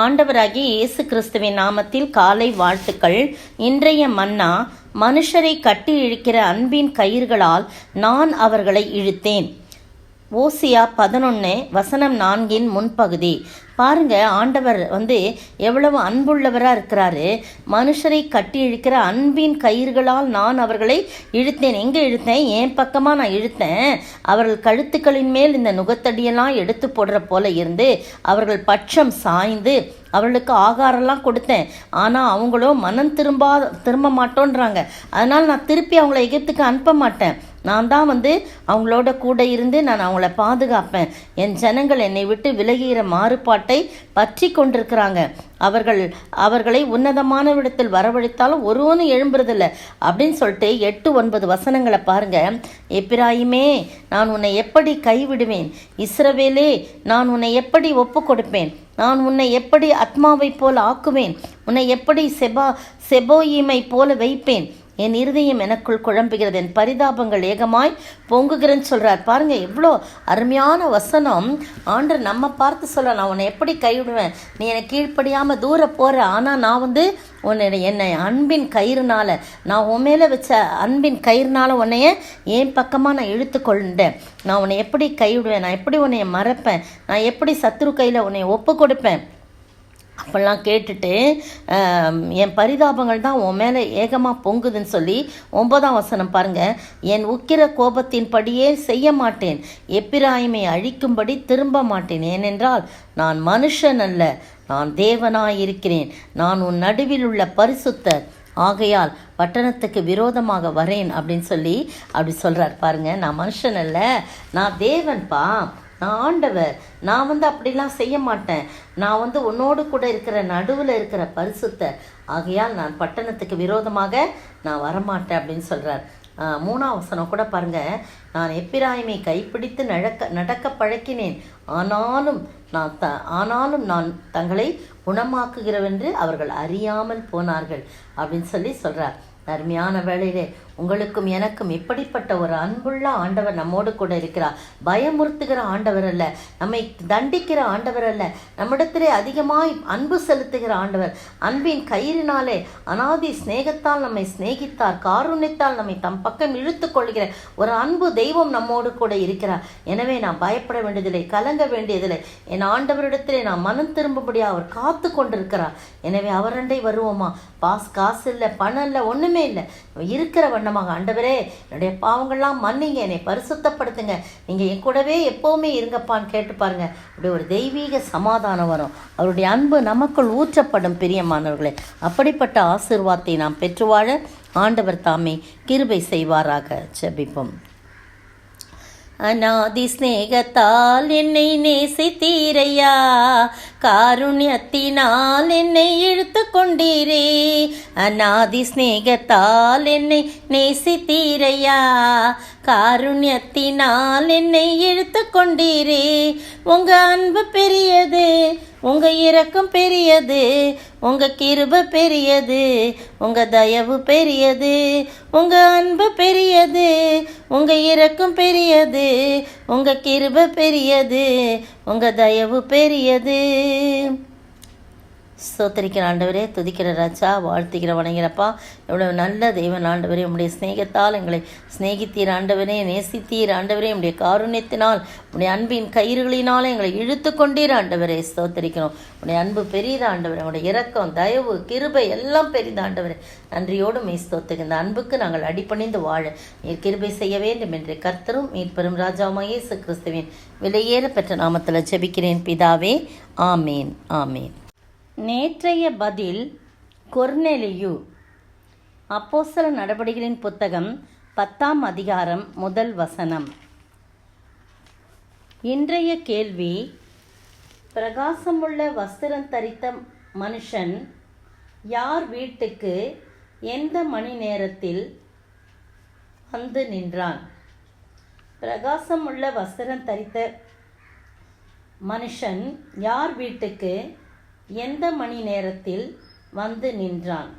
ஆண்டவராகிய இயேசு கிறிஸ்துவின் நாமத்தில் காலை வாழ்த்துக்கள். இன்றைய மன்னா, மனுஷரை கட்டி இழுக்கிற அன்பின் கயிர்களால் நான் அவர்களை இழுத்தேன். ஓசியா 11:4 முன்பகுதி. பாருங்க, ஆண்டவர் எவ்வளவு அன்புள்ளவராக இருக்கிறாரு. மனுஷரை கட்டி இழுக்கிற அன்பின் கயிர்களால் நான் அவர்களை இழுத்தேன். எங்கே இழுத்தேன்? என் பக்கமாக நான் இழுத்தேன். அவர்கள் கழுத்துக்களின் மேல் இந்த நுகத்தடியெல்லாம் எடுத்து போடுற போல இருந்து அவர்கள் பட்சம் சாய்ந்து அவர்களுக்கு ஆகாரம்லாம் கொடுத்தேன். ஆனால் அவங்களோ மனம் திரும்ப மாட்டோன்றாங்க. அதனால் நான் திருப்பி அவங்கள எகிப்துக்கு அனுப்ப மாட்டேன். நான் தான் அவங்களோட கூட இருந்து நான் அவங்கள பாதுகாப்பேன். என் ஜனங்கள் என்னை விட்டு விலகுகிற மாறுபாட்டை பற்றி கொண்டிருக்கிறாங்க. அவர்களை உன்னதமான விடத்தில் வரவழைத்தாலும் ஒருவனும் எழும்புறதில்லை அப்படின்னு சொல்லிட்டு 8-9 வசனங்களை பாருங்க. எப்பிராயிமே, நான் உன்னை எப்படி கைவிடுவேன்? இஸ்ரவேலே, நான் உன்னை எப்படி ஒப்பு கொடுப்பேன்? நான் உன்னை எப்படி ஆத்மாவை போல ஆக்குவேன்? உன்னை எப்படி செபோயிமை போல வைப்பேன்? என் இருதயம் எனக்குள் குழம்புகிறது, என் பரிதாபங்கள் ஏகமாய் பொங்குகிறேன்னு சொல்கிறார். பாருங்கள், எவ்வளோ அருமையான வசனம். ஆண்டர் நம்ம பார்த்து சொல்ல, நான் உன்னை எப்படி கைவிடுவேன்? நீ என்னை கீழ்ப்படியாமல் தூர போகிற, ஆனால் நான் என்னை அன்பின் கயிறுனால, நான் உன் மேலே வச்ச அன்பின் கயிறுனால உன்னைய என் பக்கமாக நான் இழுத்து கொண்டேன். நான் உன்னை எப்படி கைவிடுவேன்? நான் எப்படி உன்னைய மறப்பேன்? நான் எப்படி சத்துரு கையில் உன்னை ஒப்பு கொடுப்பேன்? அப்பெல்லாம் கேட்டுட்டு என் பரிதாபங்கள் தான் உன் மேலே ஏகமாக பொங்குதுன்னு சொல்லி 9ஆம் வசனம் பாருங்கள். என் உக்கிர கோபத்தின் படியே செய்ய மாட்டேன், எப்பிராயிமை அழிக்கும்படி திரும்ப மாட்டேன். ஏனென்றால் நான் மனுஷன் அல்ல, நான் தேவனாயிருக்கிறேன். நான் உன் நடுவில் உள்ள பரிசுத்தர், ஆகையால் பட்டணத்துக்கு விரோதமாக வரேன் அப்படின்னு சொல்லி அப்படி சொல்கிறார். பாருங்கள், நான் மனுஷன் அல்ல, நான் தேவன்பா, நான் ஆண்டவர். நான் அப்படிலாம் செய்ய மாட்டேன். நான் உன்னோடு கூட இருக்கிற நடுவில் இருக்கிற பரிசுத்தர், ஆகையால் நான் பட்டணத்துக்கு விரோதமாக நான் வரமாட்டேன் அப்படின்னு சொல்கிறார். 3ஆம் வசனம் கூட பாருங்க. நான் எப்பிராயிமை கைப்பிடித்து நடக்க பழக்கினேன், ஆனாலும் நான் தங்களை குணமாக்குகிறவென்று அவர்கள் அறியாமல் போனார்கள் அப்படின்னு சொல்லி சொல்கிறார். அருமையான வேளையிலே உங்களுக்கும் எனக்கும் இப்படிப்பட்ட ஒரு அன்புள்ள ஆண்டவர் நம்மோடு கூட இருக்கிறார். பயமுறுத்துகிற ஆண்டவர் அல்ல, நம்மை தண்டிக்கிற ஆண்டவர் அல்ல, நம்மிடத்திலே அதிகமாய் அன்பு செலுத்துகிற ஆண்டவர். அன்பின் கயிறினாலே அனாதி சிநேகத்தால் நம்மை சிநேகித்தார், காருண்யத்தால் நம்மை தம் பக்கம் இழுத்து கொள்கிற ஒரு அன்பு தெய்வம் நம்மோடு கூட இருக்கிறார். எனவே நான் பயப்பட வேண்டியதில்லை, கலங்க வேண்டியதில்லை. என் ஆண்டவரிடத்திலே நான் மனம் திரும்பும்படியாக அவர் காத்து கொண்டிருக்கிறார். எனவே அவரண்டை வருவோமா? காசு இல்லை, பணம் இல்லை, ஒன்றுமே இல்லை, இருக்கிற வண்ணமாக, ஆண்டவரே என்னுடைய பாவங்கள்லாம் மன்னிங்க, என்னை பரிசுத்தப்படுத்துங்க, நீங்கள் என் கூடவே எப்போவுமே இருங்கப்பான்னு கேட்டு பாருங்க. அப்படி ஒரு தெய்வீக சமாதானம் வரும். அவருடைய அன்பு நமக்குள் ஊற்றப்படும். பிரியமானவர்களே, அப்படிப்பட்ட ஆசீர்வாதத்தை நாம் பெற்று வாழ ஆண்டவர் தாமே கிருபை செய்வாராக. ஜெபிப்போம். அநாதி ஸ்நேகத்தால் என்னை நேசித்தீரையா, காருண்யத்தினால் என்னை இழுத்து கொண்டீரே. அநாதி ஸ்நேகத்தால் என்னை நேசித்தீரையா, காருண்யத்தினால் என்னை இழுத்து கொண்டீரே. உங்க அன்பு பெரியது, உங்க இரக்கம் பெரியது, உங்க கிருபை பெரியது, உங்க தயவு பெரியது. உங்க அன்பு பெரியது, உங்க இரக்கம் பெரியது, உங்க கிருபை பெரியது, உங்க தயவு பெரியது. ஸ்தோத்திரிக்கிற ஆண்டவரே, துதிக்கிற ராஜா, வாழ்த்துக்கிற வணங்கிறப்பா. எவ்வளவு நல்ல தெய்வன் ஆண்டவரே. உம்முடைய ஸ்நேகத்தால் எங்களை ஸ்நேகித்தீர் ஆண்டவரே, நேசித்தீர் ஆண்டவரே. உம்முடைய காருண்யத்தினால், உம்முடைய அன்பின் கயிறுகளினாலும் எங்களை இழுத்து கொண்டீர் ஆண்டவரே. ஸ்தோத்திரிக்கிறோம். உம்முடைய அன்பு பெரியது ஆண்டவரே. உம்முடைய இரக்கம், தயவு, கிருபை எல்லாம் பெரிது ஆண்டவரே. நன்றியோடு ஸ்தோத்திரிக்க இந்த அன்புக்கு நாங்கள் அடிபணிந்து வாழ நீர் கிருபை செய்ய வேண்டும் என்று கர்த்தரும் மீட்பெரும் ராஜாவுமாகிய இயேசு கிறிஸ்துவின் விலையேற பெற்ற நாமத்தில் ஜெபிக்கிறேன் பிதாவே. ஆமேன், ஆமேன். நேற்றைய பதில் கொர்நேலியு. அப்போஸ்தலர் நடபடிகளின் புத்தகம் 10ஆம் அதிகாரம் 1 வசனம். இன்றைய கேள்வி: பிரகாசமுள்ள வஸ்திரம் தரித்த மனுஷன் யார் வீட்டுக்கு எந்த மணி நேரத்தில் வந்து நின்றான்? பிரகாசமுள்ள வஸ்திரம் தரித்த மனுஷன் யார் வீட்டுக்கு எந்த மணி நேரத்தில் வந்து நின்றான்?